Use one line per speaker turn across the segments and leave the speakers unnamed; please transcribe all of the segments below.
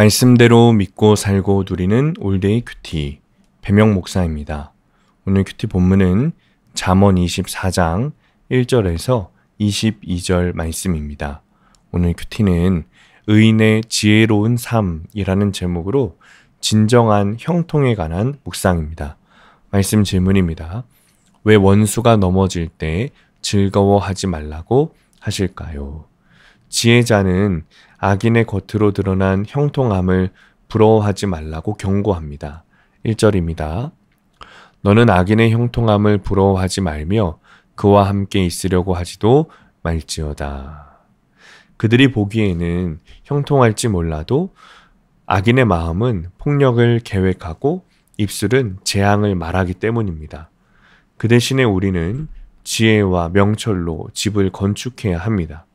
말씀대로 믿고 살고 누리는 올데이 큐티 배명 목사입니다. 오늘 큐티 본문은 잠언 24장 1절에서 22절 말씀입니다. 오늘 큐티는 의인의 지혜로운 삶이라는 제목으로 진정한 형통에 관한 묵상입니다. 말씀 질문입니다. 왜 원수가 넘어질 때 즐거워하지 말라고 하실까요? 지혜자는 악인의 겉으로 드러난 형통함을 부러워하지 말라고 경고합니다. 1절입니다. 너는 악인의 형통함을 부러워하지 말며 그와 함께 있으려고 하지도 말지어다. 그들이 보기에는 형통할지 몰라도 악인의 마음은 폭력을 계획하고 입술은 재앙을 말하기 때문입니다. 그 대신에 우리는 지혜와 명철로 집을 건축해야 합니다.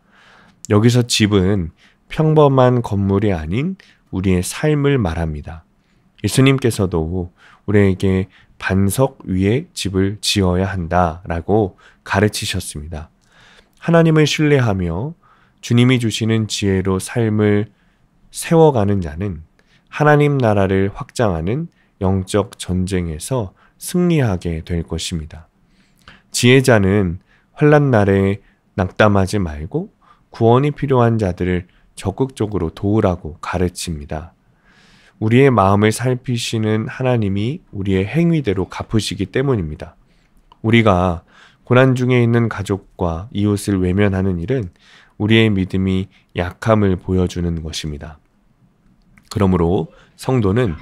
여기서 집은 평범한 건물이 아닌 우리의 삶을 말합니다. 예수님께서도 우리에게 반석 위에 집을 지어야 한다라고 가르치셨습니다. 하나님을 신뢰하며 주님이 주시는 지혜로 삶을 세워가는 자는 하나님 나라를 확장하는 영적 전쟁에서 승리하게 될 것입니다. 지혜자는 환난 날에 낙담하지 말고 구원이 필요한 자들을 적극적으로 도우라고 가르칩니다. 우리의 마음을 살피시는 하나님이 우리의 행위대로 갚으시기 때문입니다. 우리가 고난 중에 있는 가족과 이웃을 외면하는 일은 우리의 믿음이 약함을 보여주는 것입니다. 그러므로 성도는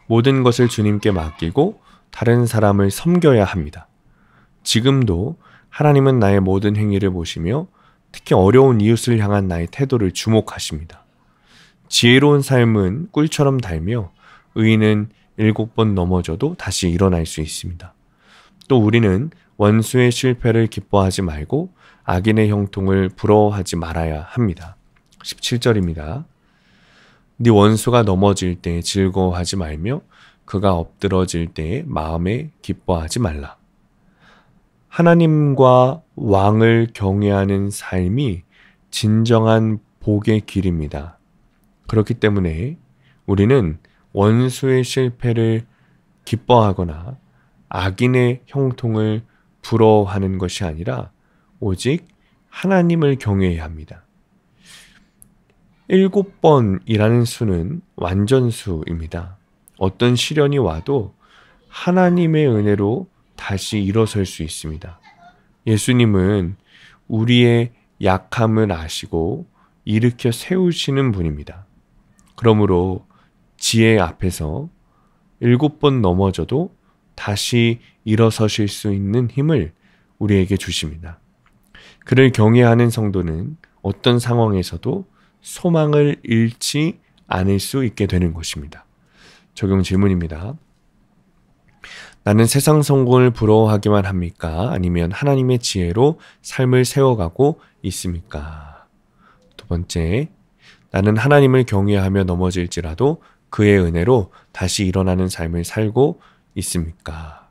모든 것을 주님께 맡기고 다른 사람을 섬겨야 합니다. 지금도 하나님은 나의 모든 행위를 보시며 특히 어려운 이웃을 향한 나의 태도를 주목하십니다. 지혜로운 삶은 꿀처럼 달며 의인은 7번 넘어져도 다시 일어날 수 있습니다. 또 우리는 원수의 실패를 기뻐하지 말고 악인의 형통을 부러워하지 말아야 합니다. 17절입니다. 네 원수가 넘어질 때 즐거워하지 말며 그가 엎드러질 때에 마음에 기뻐하지 말라. 하나님과 왕을 경외하는 삶이 진정한 복의 길입니다. 그렇기 때문에 우리는 원수의 실패를 기뻐하거나 악인의 형통을 부러워하는 것이 아니라 오직 하나님을 경외해야 합니다. 7번이라는 수는 완전수입니다. 어떤 시련이 와도 하나님의 은혜로 다시 일어설 수 있습니다. 예수님은 우리의 약함을 아시고 일으켜 세우시는 분입니다. 그러므로 지혜 앞에서 7번 넘어져도 다시 일어서실 수 있는 힘을 우리에게 주십니다. 그를 경외하는 성도는 어떤 상황에서도 소망을 잃지 않을 수 있게 되는 것입니다. 적용 질문입니다. 나는 세상 성공을 부러워하기만 합니까? 아니면 하나님의 지혜로 삶을 세워가고 있습니까? 두 번째, 나는 하나님을 경외하며 넘어질지라도 그의 은혜로 다시 일어나는 삶을 살고 있습니까?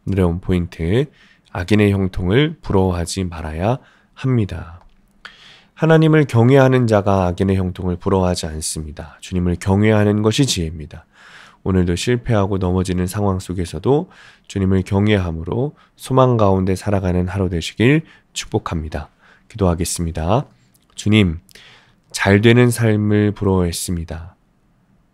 오늘의 포인트, 악인의 형통을 부러워하지 말아야 합니다. 하나님을 경외하는 자가 악인의 형통을 부러워하지 않습니다. 주님을 경외하는 것이 지혜입니다. 오늘도 실패하고 넘어지는 상황 속에서도 주님을 경외함으로 소망 가운데 살아가는 하루 되시길 축복합니다. 기도하겠습니다. 주님, 잘 되는 삶을 부러워했습니다.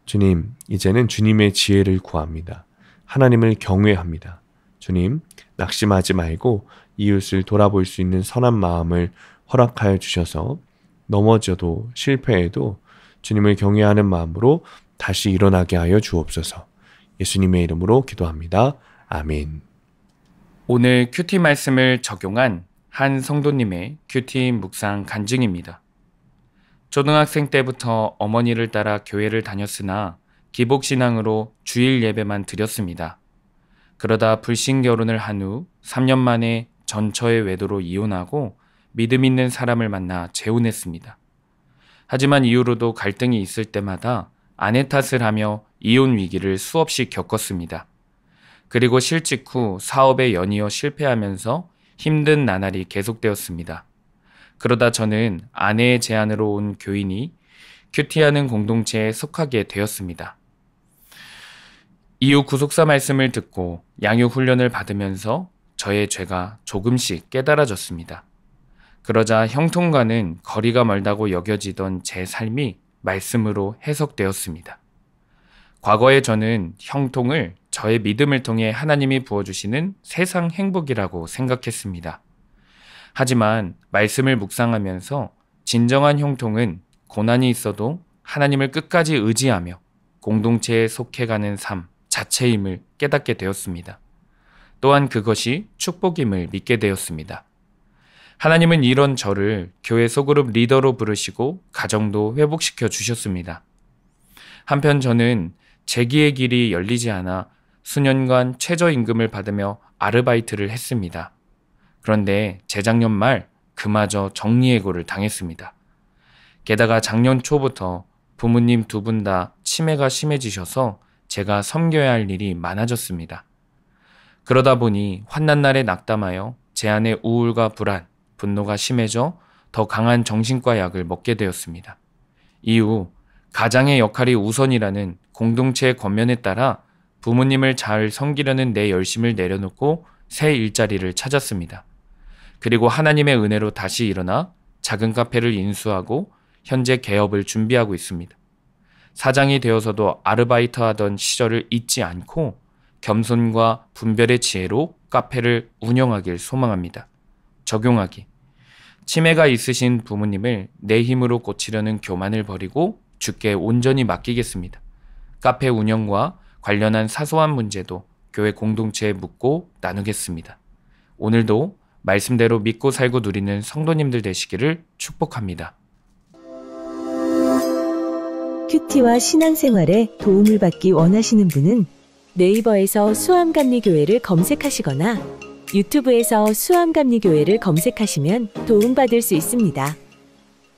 주님, 이제는 주님의 지혜를 구합니다. 하나님을 경외합니다. 주님, 낙심하지 말고 이웃을 돌아볼 수 있는 선한 마음을 허락하여 주셔서 넘어져도 실패해도 주님을 경외하는 마음으로 다시 일어나게 하여 주옵소서. 예수님의 이름으로 기도합니다. 아멘.
오늘 큐티 말씀을 적용한 한 성도님의 큐티 묵상 간증입니다. 초등학생 때부터 어머니를 따라 교회를 다녔으나 기복신앙으로 주일 예배만 드렸습니다. 그러다 불신 결혼을 한 후 3년 만에 전처의 외도로 이혼하고 믿음 있는 사람을 만나 재혼했습니다. 하지만 이후로도 갈등이 있을 때마다 아내 탓을 하며 이혼 위기를 수없이 겪었습니다. 그리고 실직 후 사업에 연이어 실패하면서 힘든 나날이 계속되었습니다. 그러다 저는 아내의 제안으로 온 교인이 큐티하는 공동체에 속하게 되었습니다. 이후 구속사 말씀을 듣고 양육 훈련을 받으면서 저의 죄가 조금씩 깨달아졌습니다. 그러자 형통과는 거리가 멀다고 여겨지던 제 삶이 말씀으로 해석되었습니다. 과거에 저는 형통을 저의 믿음을 통해 하나님이 부어주시는 세상 행복이라고 생각했습니다. 하지만 말씀을 묵상하면서 진정한 형통은 고난이 있어도 하나님을 끝까지 의지하며 공동체에 속해가는 삶 자체임을 깨닫게 되었습니다. 또한 그것이 축복임을 믿게 되었습니다. 하나님은 이런 저를 교회 소그룹 리더로 부르시고 가정도 회복시켜 주셨습니다. 한편 저는 재기의 길이 열리지 않아 수년간 최저임금을 받으며 아르바이트를 했습니다. 그런데 재작년 말 그마저 정리해고를 당했습니다. 게다가 작년 초부터 부모님 두 분 다 치매가 심해지셔서 제가 섬겨야 할 일이 많아졌습니다. 그러다 보니 환난 날에 낙담하여 제 안에 우울과 불안, 분노가 심해져 더 강한 정신과 약을 먹게 되었습니다. 이후 가장의 역할이 우선이라는 공동체의 권면에 따라 부모님을 잘 섬기려는 내 열심을 내려놓고 새 일자리를 찾았습니다. 그리고 하나님의 은혜로 다시 일어나 작은 카페를 인수하고 현재 개업을 준비하고 있습니다. 사장이 되어서도 아르바이트 하던 시절을 잊지 않고 겸손과 분별의 지혜로 카페를 운영하길 소망합니다. 적용하기. 치매가 있으신 부모님을 내 힘으로 고치려는 교만을 버리고 주께 온전히 맡기겠습니다. 카페 운영과 관련한 사소한 문제도 교회 공동체에 묻고 나누겠습니다. 오늘도 말씀대로 믿고 살고 누리는 성도님들 되시기를 축복합니다.
큐티와 신앙생활에 도움을 받기 원하시는 분은 네이버에서 수암감리교회를 검색하시거나 유튜브에서 수암감리교회를 검색하시면 도움받을 수 있습니다.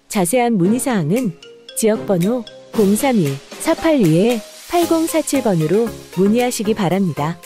자세한 문의사항은 지역번호 031-482-8047번으로 문의하시기 바랍니다.